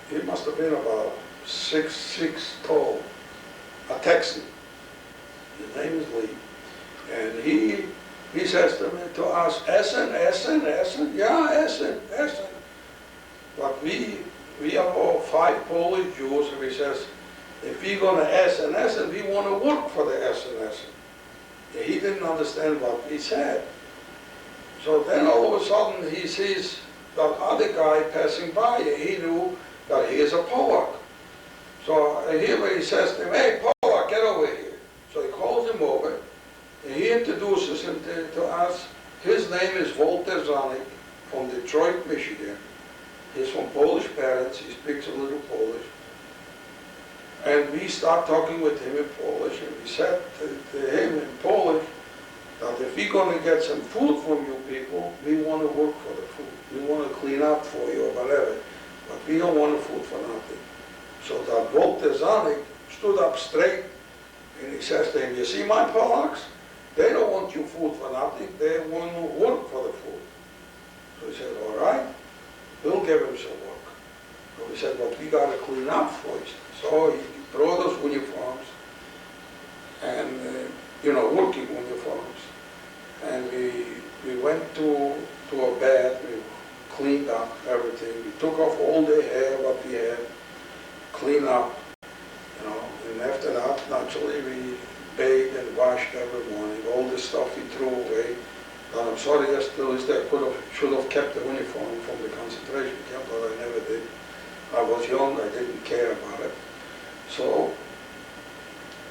He must have been about 6'6" tall, a Texan. His name is Lee. And he says to us, Essen? Yeah, Essen. But we are all 5 Polish Jews, and he says, if we're going to Essen, we want to work for the Essen. And he didn't understand what we said. So then all of a sudden he sees that other guy passing by, and he knew that he is a Polak. So here he says to him, hey Polak, get over here. So he calls him over, and he introduces him to us. His name is Walter Zanik from Detroit, Michigan. He's from Polish parents, he speaks a little Polish. And we start talking with him in Polish, and we said to him in Polish that if we're going to get some food from you people, we want to work for the food. We want to clean up for you or whatever. But we don't want the food for nothing. So that Walter Zanik stood up straight and he says to him, you see my Polacks? They don't want you food for nothing, they want to work for the food. So he said, all right, we'll give him some work. So we said, but we got to clean up first. So he brought us uniforms and, working uniforms. And we went to a bath, we cleaned up everything. We took off all the hair what we had, cleaned up, and after that, naturally, we bathed and washed every morning. All the stuff we threw away. And I'm sorry, I should have kept the uniform from the concentration camp, but I never did. I was young, I didn't care about it. So,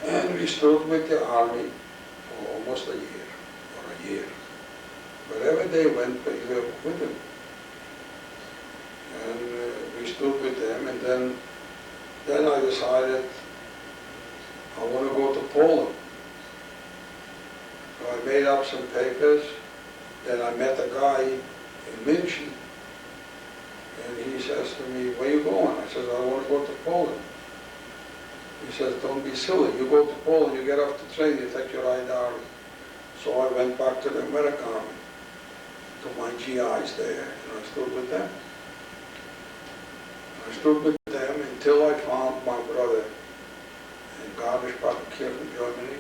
and we stood with the army for almost a year. Wherever they went, we were with them. And we stood with them, and then I decided I want to go to Poland. So I made up some papers. Then I met a guy in München, and he says to me, where are you going? I said, I want to go to Poland. He says, don't be silly. You go to Poland, you get off the train, you take your IDR. So I went back to the American Army, to my GIs there, and I stood with them. I stood with them until I found my brother in Garmisch-Partenkirchen, Germany.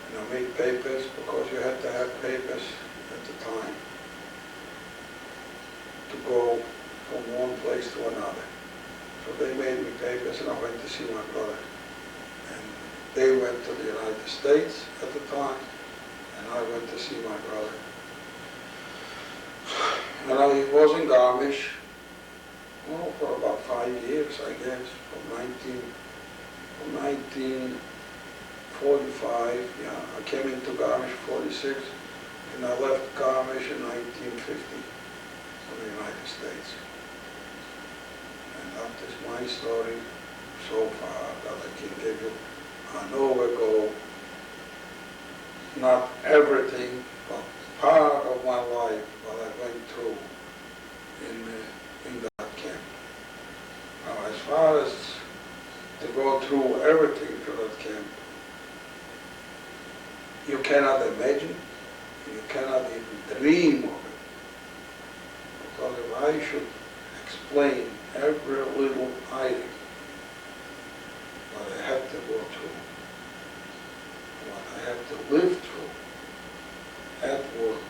And I made papers, because you had to have papers at the time to go from one place to another. So they made me papers, and I went to see my brother. And they went to the United States at the time, and I went to see my brother. And I was in Garmisch, well, for about 5 years, I guess, from 1945, yeah. I came into Garmisch 46, and I left Garmisch in 1950 for the United States. And that is my story so far that I can give you an overview, not everything, but part of my life what I went through in that camp. Now, as far as to go through everything to that camp, you cannot imagine, you cannot even dream of it. Because if I should explain every little item what I had to go through, what I had to live through at work,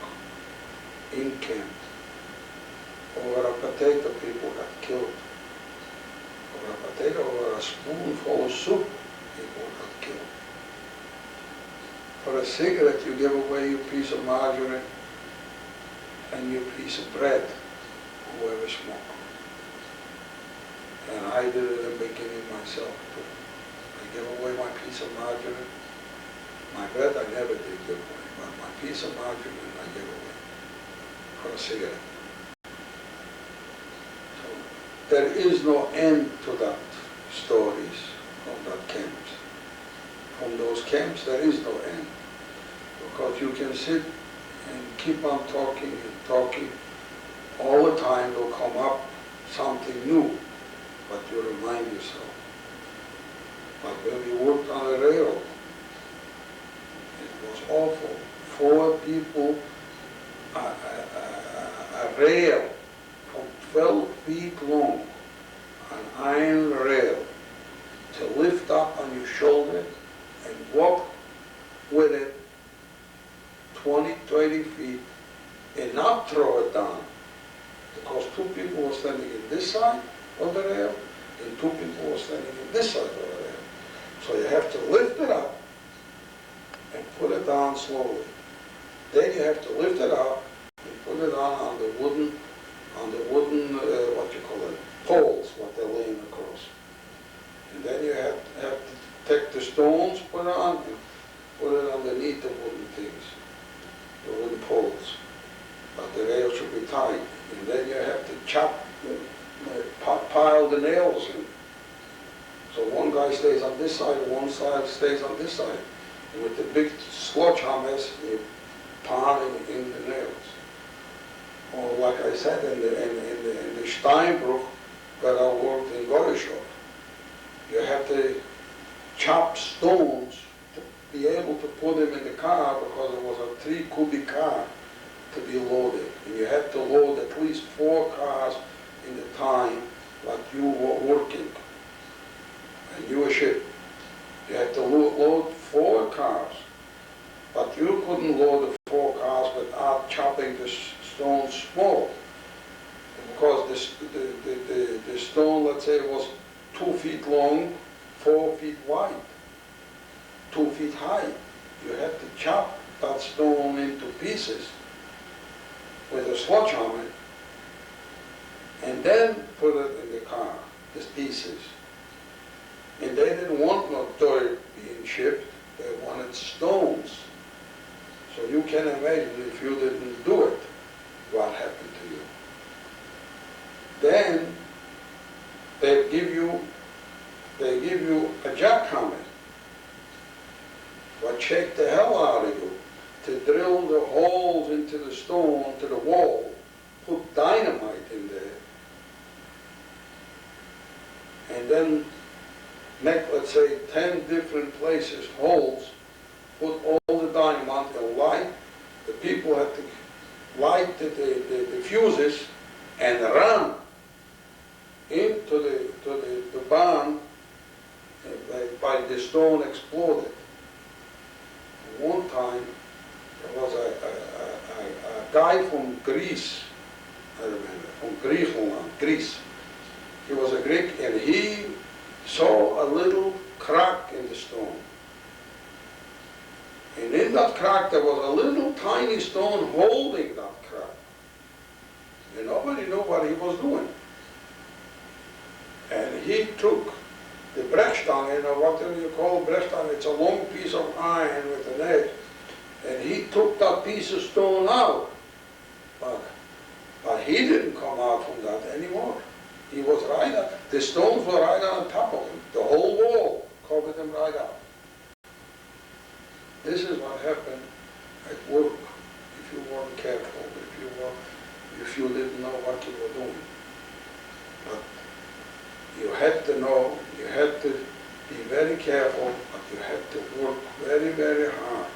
in camp, over a potato people got killed, over a potato, over a spoonful of soup people got killed. For a cigarette you give away your piece of margarine and your piece of bread, whoever smoked. And I did it in the beginning myself too. I gave away my piece of margarine. My bread I never did give away, but my piece of margarine I gave away for a cigarette. So there is no end to that stories from that camps. From those camps there is no end. Because you can sit and keep on talking and talking. All the time will come up something new, but you remind yourself. But when we worked on a rail, it was awful. 4 people, a rail from 12 feet long, an iron rail, to lift up on your shoulder and walk with it 20, 30 feet and not throw it down. Because 2 people were standing in this side of the rail and 2 people were standing in this side of the rail. So you have to lift it up and put it down slowly. Then you have to lift it up and put it on the wooden, what you call it, poles, what they're laying across. And then you have to take the stones, put it on, and put it underneath the wooden things, the wooden poles. But the rail should be tight. And then you have to pile the nails in. So one guy stays on this side, one side stays on this side. And with the big sludge hammers, you pound in the nails. Or like I said, in the Steinbruch, where I worked in Gorishov, you have to chop stones to be able to put them in the car because it was a 3 cubic car to be loaded. And you had to load at least 4 cars in the time like you were working. And you were shipped. You had to load 4 cars. But you couldn't load the 4 cars without chopping the stone small. Because the stone, let's say, was 2 feet long, 4 feet wide, 2 feet high. You had to chop that stone into pieces with a sledgehammer and then put it in the car, the pieces. And they didn't want no dirt being shipped, they wanted stones. So you can imagine if you didn't do it, what happened to you. Then they give you a jackhammer, what shake the hell out of you, to drill the holes into the stone, to the wall, put dynamite in there, and then make, let's say, 10 different places holes, put all the dynamite and light. The people had to light the fuses and run into the barn by the stone exploded. One time, there was a guy from Greece, I remember, from Greece. He was a Greek, and he saw a little crack in the stone. And in that crack, there was a little tiny stone holding that crack. and nobody knew what he was doing. And he took the brechstange, what do you call brechstange? It's a long piece of iron with an edge, and he took that piece of stone out. But he didn't come out from that anymore. He was right up, the stones were right on top of him. The whole wall covered him right up. This is what happened at work if you weren't careful, if you didn't know what you were doing. But you had to know, you had to be very careful, but you had to work very, very hard,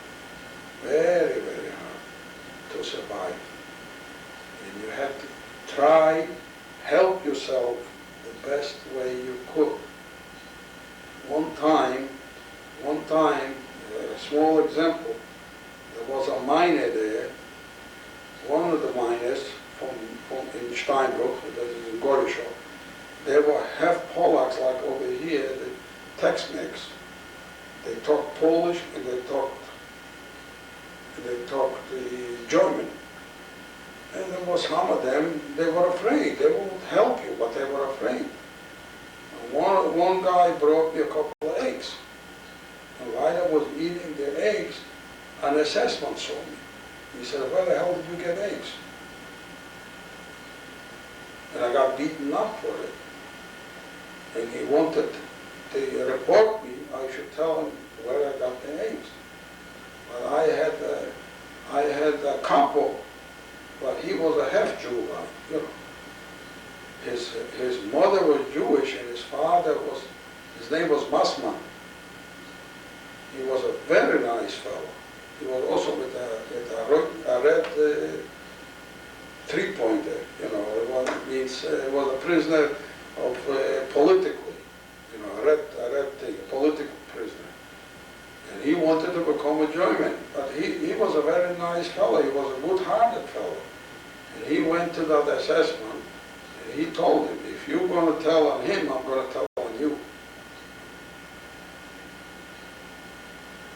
very, very hard to survive. And you had to try, help yourself the best way you could. One time, a small example, there was a miner there, one of the miners in Steinbruch, that is in Gorishow. They were half Polacks like over here, the Tex-Mex. They talked Polish and they talked the German. And there was some of them, they were afraid. They would help you, but they were afraid. And one guy brought me a couple of eggs. And while I was eating the eggs, an assessment saw me. He said, where the hell did you get eggs? And I got beaten up for it. And he wanted to report me. I should tell him where I got the eggs. But I had a couple, but he was a half-Jew guy, you know. His mother was Jewish and his father was, his name was Masman. He was a very nice fellow. He was also with a red three-pointer, you know. It was a prisoner of politically, you know, a red thing, a political prisoner. And he wanted to become a German, but he was a very nice fellow. He was a good-hearted fellow. And he went to that assessment, and he told him, if you're going to tell on him, I'm going to tell on you.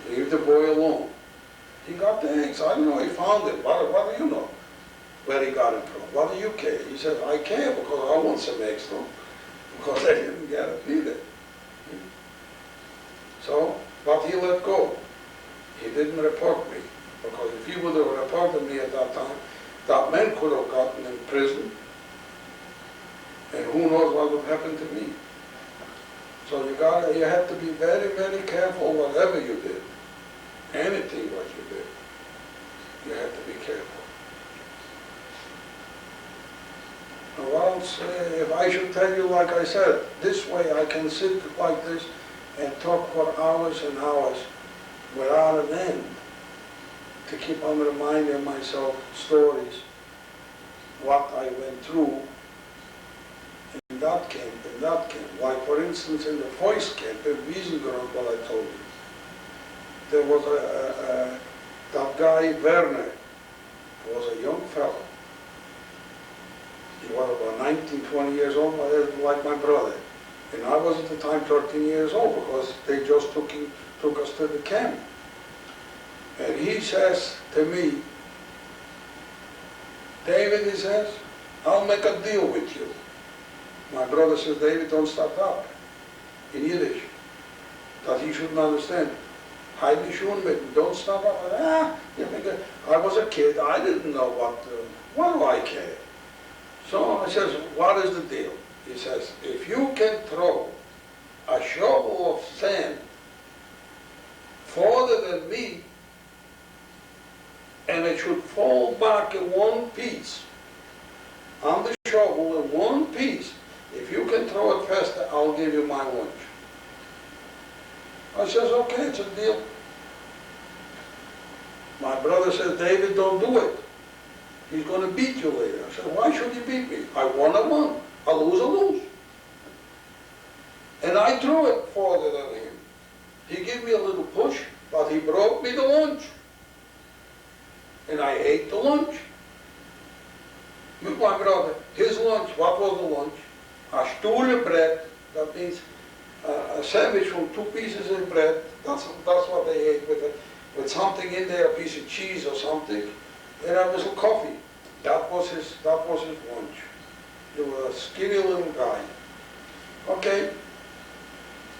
Leave the boy alone. He got the eggs. I don't know, he found it. What do you know where he got it from? What do you care? He said, I care because I want some eggs too, because I didn't get it either. So, but he let go. He didn't report me, because if he would have reported me at that time, that man could have gotten in prison, and who knows what would happen to me. So you had to be very, very careful whatever you did. Anything what you did, you had to be careful. Now, what else, if I should tell you, like I said, this way I can sit like this and talk for hours and hours without an end, to keep on reminding myself stories, what I went through in that camp, Like for instance in the Voice camp in Wiesengrund, what I told you. There was that guy Werner, was a young fellow. He was about 19, 20 years old, like my brother. And I was at the time 13 years old, because they just took us to the camp. And he says to me, David, he says, I'll make a deal with you. My brother says, David, don't start up, in Yiddish, that he shouldn't understand. Halt mich schon mit, don't start up. I was a kid, I didn't know what do I care? So I says, what is the deal? He says, if you can throw a shovel of sand farther than me, and it should fall back in one piece, on the shovel in one piece, if you can throw it faster, I'll give you my lunch. I says, okay, it's a deal. My brother says, David, don't do it. He's going to beat you later. I said, why should he beat me? I won, I won. I lose. And I threw it farther than him. He gave me a little push, but he brought me the lunch. And I ate the lunch. With my brother, his lunch, what was the lunch? A stoele bread, that means a sandwich from 2 pieces of bread. That's what they ate with something in there, a piece of cheese or something, and a little coffee. That was his lunch. He was a skinny little guy. Okay.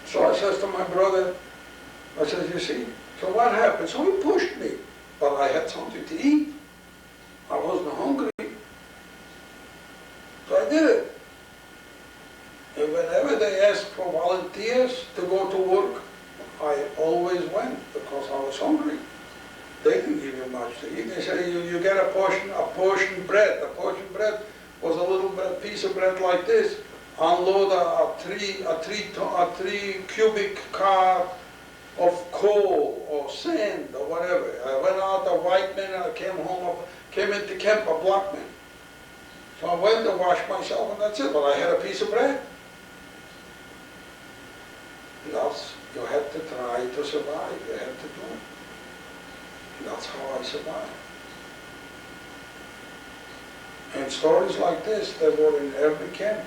So I says to my brother, I says, you see, so what happened? So he pushed me, but I had something to eat. I wasn't hungry. So I did it. And whenever they asked for volunteers to go to work, I always went because I was hungry. They didn't give you much to eat. They said, you get a portion bread. A portion bread was a little piece of bread like this. Unload a three cubic car of coal or sand or whatever. I went out a white man and I came into camp a black man. So I went to wash myself and that's it, but I had a piece of bread. That's, you had to try to survive, you had to do it. And that's how I survived. And stories like this, they were in every camp.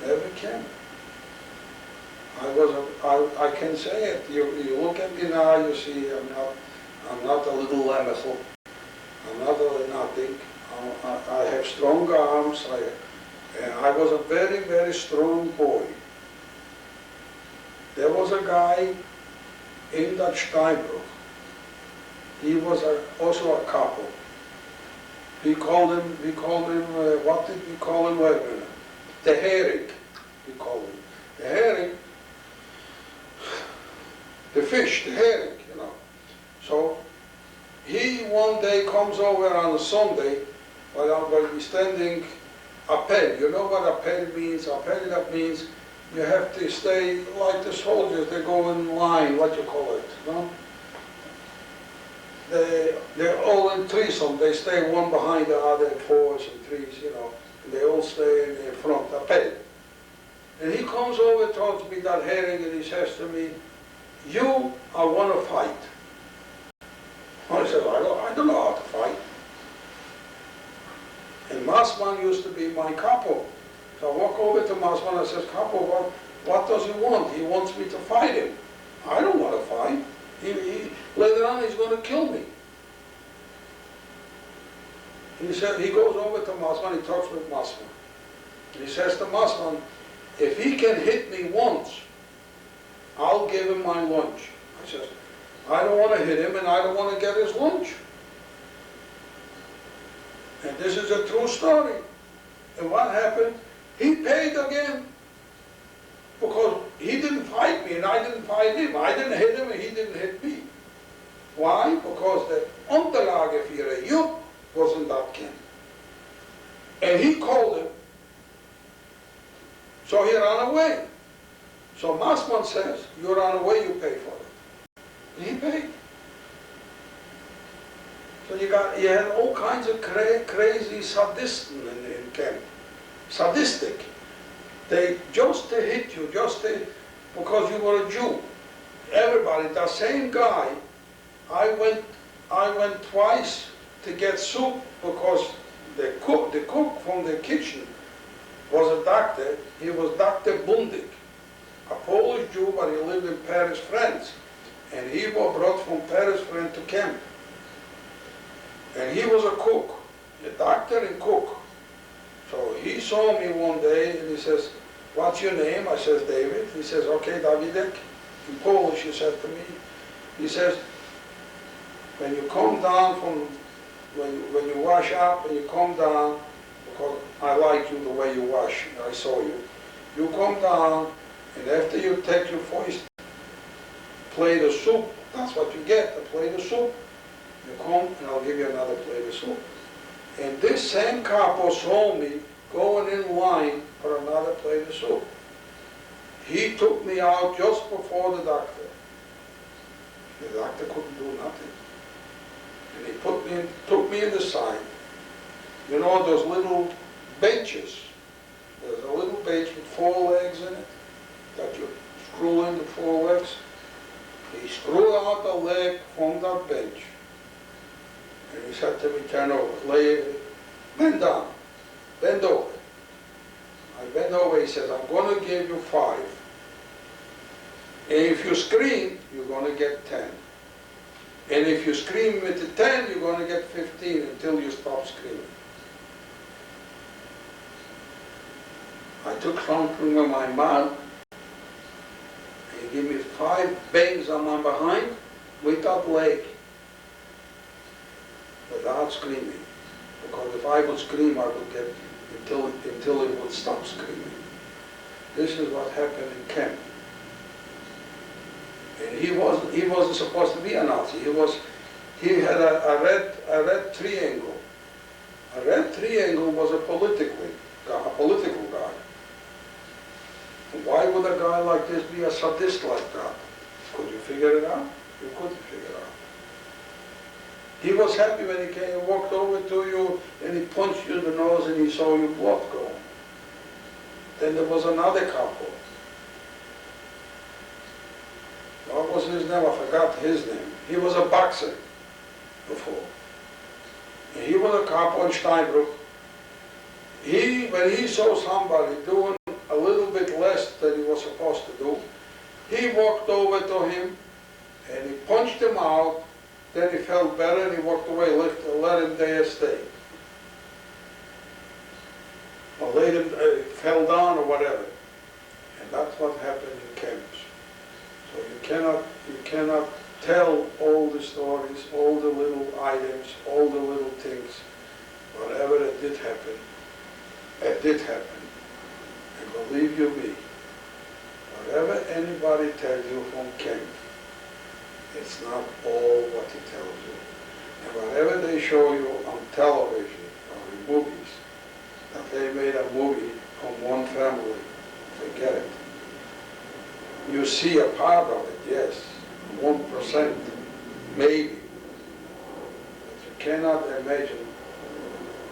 Every camp. I can say it. You look at me now, you see I'm not a little lemmichel. I'm not a nothing. I have strong arms. I was a very, very strong boy. There was a guy in that Steinbruch. He was also a couple. We called him, what did we call him? Wait a minute. The herring, we called him. The herring, the fish, the herring, you know. So he one day comes over on a Sunday while we're standing appel. You know what appel means? Appel, that means you have to stay like the soldiers, they go in line, what you call it, you know? They're all in threesome, they stay one behind the other in fours and threes, you know, and they all stay in front, appel. And he comes over towards me, that herring, and he says to me, I want to fight. I said, I don't know how to fight. And Masman used to be my capo. So I walk over to Masman and says, Capo, what does he want? He wants me to fight him. I don't want to fight. Later on he's going to kill me. He goes over to Masman, he talks with Masman. He says to Masman, if he can hit me once, I'll give him my lunch. I says, I don't want to hit him and I don't want to get his lunch. And this is a true story. And what happened? He paid again. Because he didn't fight me and I didn't fight him. I didn't hit him and he didn't hit me. Why? Because the Unterlage für a Jupp was in that camp. And he called him. So he ran away. So Masman says, you ran away, you pay for it. And he paid. So you had all kinds of crazy sadists in camp. Sadistic. They just to hit you, because you were a Jew. Everybody, the same guy, I went twice to get soup because the cook from the kitchen was a doctor. He was Dr. Bundik, a Polish Jew, but he lived in Paris, France. And he was brought from Paris, France to camp. And he was a cook, a doctor and cook. So he saw me one day and he says, what's your name? I says, David. He says, okay, Davidek. In Polish, he said to me, he says, when you come down when you wash up and you come down, because I like you the way you wash, I saw you. You come down and after you take your first plate of soup, that's what you get, a plate of soup. You come and I'll give you another plate of soup. And this same capo saw me going in line for another plate of soup. He took me out just before the doctor. The doctor couldn't do nothing. And he took me in the side. You know those little benches? There's a little bench with 4 legs in it that you screw in the 4 legs. He screwed out a leg from that bench. And he said to me, turn over, bend down, bend over. I bend over, he says, I'm going to give you 5. And if you scream, you're going to get 10. And if you scream with the 10, you're going to get 15 until you stop screaming. I took something in my mouth, and he gave me 5 bangs on my behind without leg, without screaming. Because if I would scream, I would get until it would stop screaming. This is what happened in camp. And he wasn't supposed to be a Nazi. He had a red triangle. A red triangle was a political guy. Why would a guy like this be a sadist like that? Could you figure it out? You couldn't figure it out. He was happy when he came and walked over to you and he punched you in the nose and he saw your blood go. Then there was another couple. What was his name? I forgot his name. He was a boxer before. And he was a couple in Steinbruck. When he saw somebody doing a little bit less than he was supposed to do, he walked over to him and he punched him out. Then he felt better and he walked away, let him there stay. Or let him, fell down or whatever. And that's what happened in camps. So you cannot tell all the stories, all the little items, all the little things. Whatever it did happen, it did happen. And believe you me, whatever anybody tells you from camp, it's not all what he tells you. And whatever they show you on television or in movies, that they made a movie from one family, forget it. You see a part of it, yes, 1%, maybe. But you cannot imagine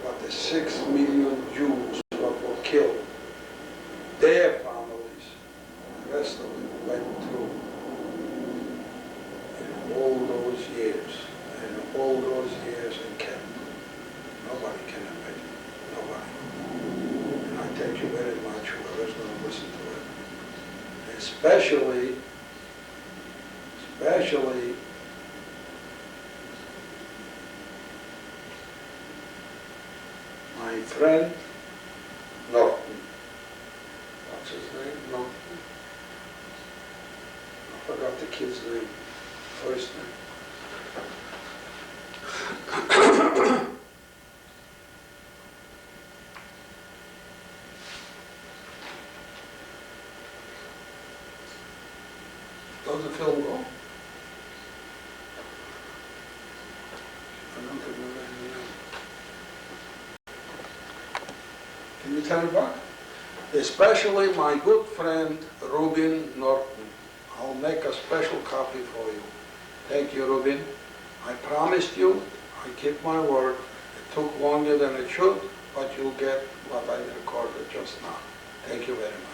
what the 6 million Jews what were killed, their families, the rest of it went through. All those years, and all those years in camp. Nobody can imagine. Nobody. And I thank you very much, whoever's going to listen to it. Especially my friend Norton. What's his name? Norton. I forgot the kid's name. First name. Does the film go? I don't remember his name. Can you turn it back? Especially my good friend Rubin Norton. I'll make a special copy for you. Thank you, Rubin. I promised you, I keep my word. It took longer than it should, but you'll get what I recorded just now. Thank you very much.